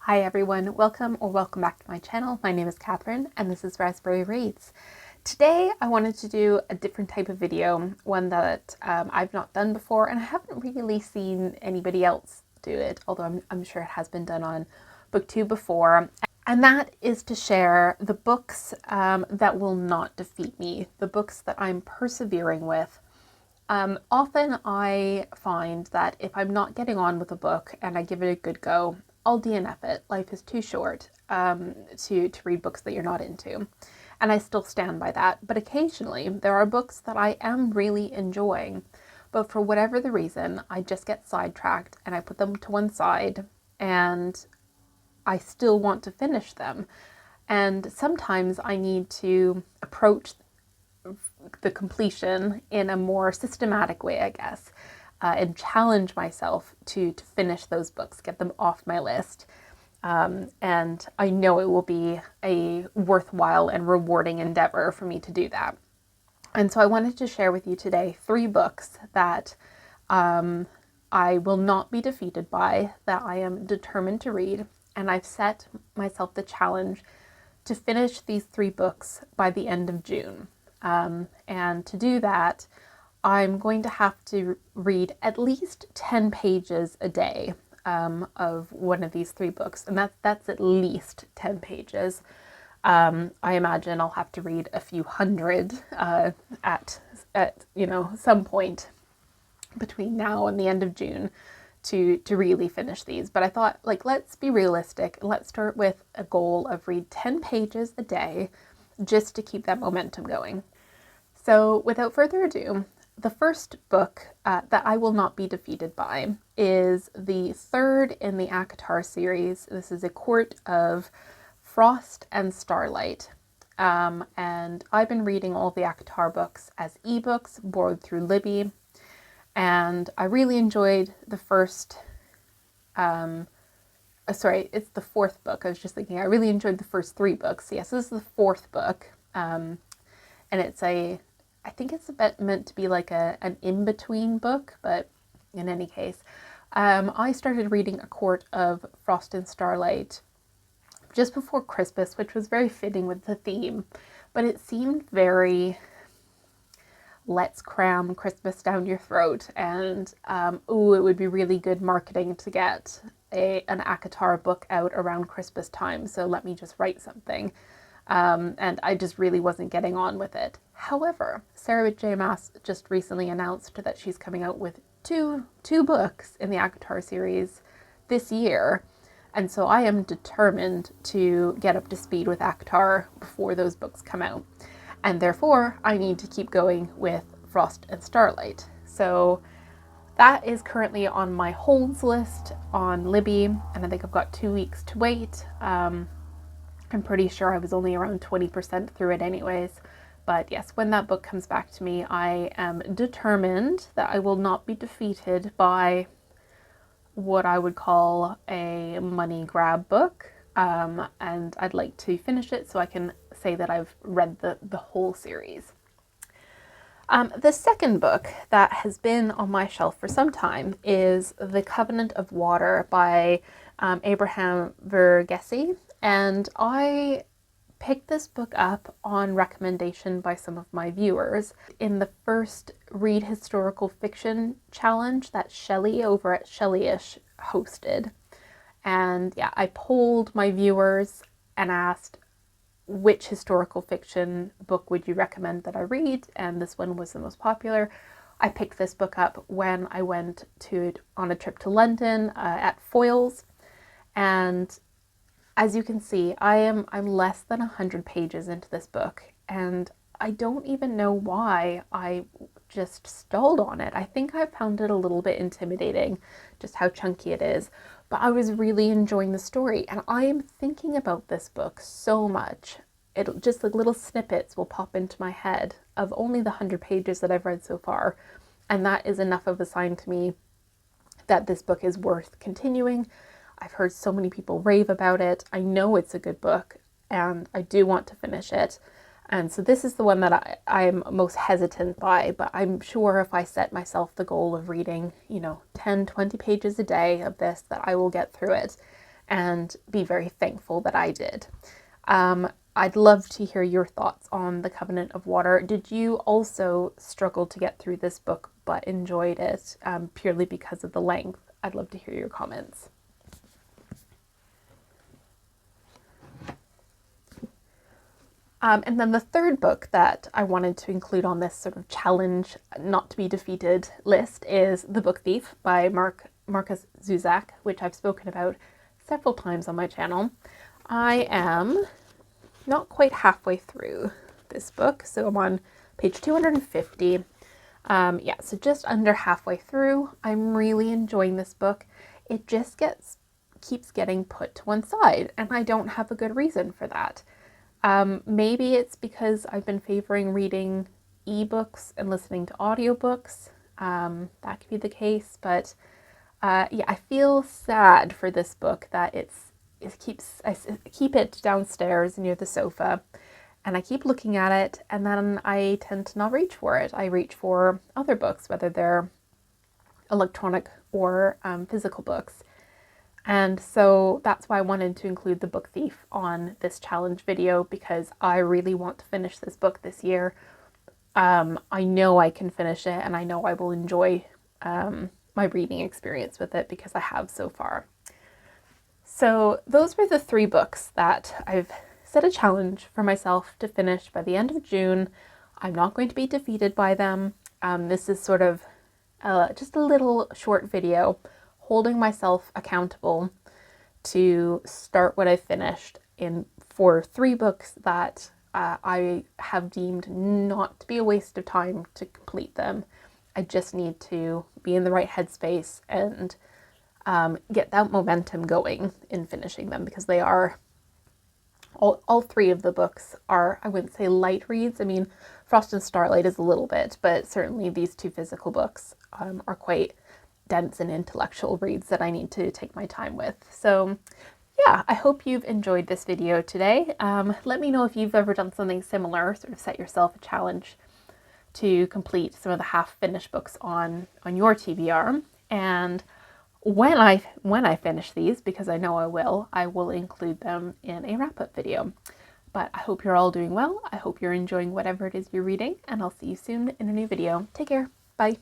Hi everyone, welcome back to my channel. My name is Catherine and this is Raspberry Reads. Today I wanted to do a different type of video, one that I've not done before, and I haven't really seen anybody else do it, although I'm sure it has been done on BookTube before. And that is to share the books that will not defeat me, the books that I'm persevering with. Often I find that if I'm not getting on with a book and I give it a good go, I'll DNF it. Life is too short to read books that you're not into. And I still stand by that. But occasionally there are books that I am really enjoying, but for whatever the reason, I just get sidetracked and I put them to one side and I still want to finish them. And sometimes I need to approach the completion in a more systematic way, I guess, and challenge myself to finish those books, get them off my list. And I know it will be a worthwhile and rewarding endeavor for me to do that. And so I wanted to share with you today 3 books that I will not be defeated by, that I am determined to read. And I've set myself the challenge to finish these 3 books by the end of June. And to do that, I'm going to have to read at least 10 pages a day of one of these 3 books. And that's at least 10 pages. I imagine I'll have to read a few hundred at some point between now and the end of June to really finish these. But I thought, let's be realistic. Let's start with a goal of read 10 pages a day just to keep that momentum going. So without further ado, the first book that I will not be defeated by is the 3rd in the ACOTAR series. This is A Court of Frost and Starlight. And I've been reading all the ACOTAR books as ebooks, borrowed through Libby. And I really enjoyed the first, it's the 4th book. I was just thinking, I really enjoyed the first 3 books. Yes, this is the 4th book. And it's I think it's a bit meant to be like an in-between book, but in any case, I started reading A Court of Frost and Starlight just before Christmas, which was very fitting with the theme, but it seemed very, let's cram Christmas down your throat, and it would be really good marketing to get an ACOTAR book out around Christmas time, so let me just write something. And I just really wasn't getting on with it. However, Sarah J. Maas just recently announced that she's coming out with two books in the ACOTAR series this year. And so I am determined to get up to speed with ACOTAR before those books come out. And therefore, I need to keep going with Frost and Starlight. So that is currently on my holds list on Libby, and I think I've got 2 weeks to wait. I'm pretty sure I was only around 20% through it anyways. But yes, when that book comes back to me, I am determined that I will not be defeated by what I would call a money grab book. And I'd like to finish it so I can say that I've read the whole series. The second book that has been on my shelf for some time is The Covenant of Water by Abraham Verghese. And I picked this book up on recommendation by some of my viewers in the first Read Historical Fiction challenge that Shelley over at Shellyish hosted. And yeah, I polled my viewers and asked, which historical fiction book would you recommend that I read? And this one was the most popular. I picked this book up when I went on a trip to London at Foyles. And as you can see, I'm less than 100 pages into this book, and I don't even know why I just stalled on it. I think I found it a little bit intimidating, just how chunky it is, but I was really enjoying the story, and I am thinking about this book so much. It just like little snippets will pop into my head of only the 100 pages that I've read so far, and that is enough of a sign to me that this book is worth continuing. I've heard so many people rave about it. I know it's a good book and I do want to finish it. And so this is the one that I'm most hesitant by, but I'm sure if I set myself the goal of reading, 10, 20 pages a day of this, that I will get through it. and be very thankful that I did. I'd love to hear your thoughts on The Covenant of Water. Did you also struggle to get through this book but enjoyed it purely because of the length? I'd love to hear your comments. And then the third book that I wanted to include on this sort of challenge not to be defeated list is The Book Thief by Markus Zusak, which I've spoken about several times on my channel. I am not quite halfway through this book, so I'm on page 250. So just under halfway through. I'm really enjoying this book. It just keeps getting put to one side, and I don't have a good reason for that. Maybe it's because I've been favoring reading ebooks and listening to audiobooks. That could be the case, but I feel sad for this book that I keep it downstairs near the sofa, and I keep looking at it, and then I tend to not reach for it. I reach for other books, whether they're electronic or physical books. And so that's why I wanted to include The Book Thief on this challenge video, because I really want to finish this book this year. I know I can finish it, and I know I will enjoy my reading experience with it because I have so far. So those were the 3 books that I've set a challenge for myself to finish by the end of June. I'm not going to be defeated by them. This is sort of just a little short video holding myself accountable to start what I finished for 3 books that I have deemed not to be a waste of time to complete them. I just need to be in the right headspace and get that momentum going in finishing them, because they are, all 3 of the books are, I wouldn't say light reads. I mean, Frost and Starlight is a little bit, but certainly these 2 physical books are quite dense and intellectual reads that I need to take my time with. So yeah, I hope you've enjoyed this video today. Let me know if you've ever done something similar, sort of set yourself a challenge to complete some of the half-finished books on your TBR. And when I finish these, because I know I will include them in a wrap-up video. But I hope you're all doing well. I hope you're enjoying whatever it is you're reading, and I'll see you soon in a new video. Take care. Bye.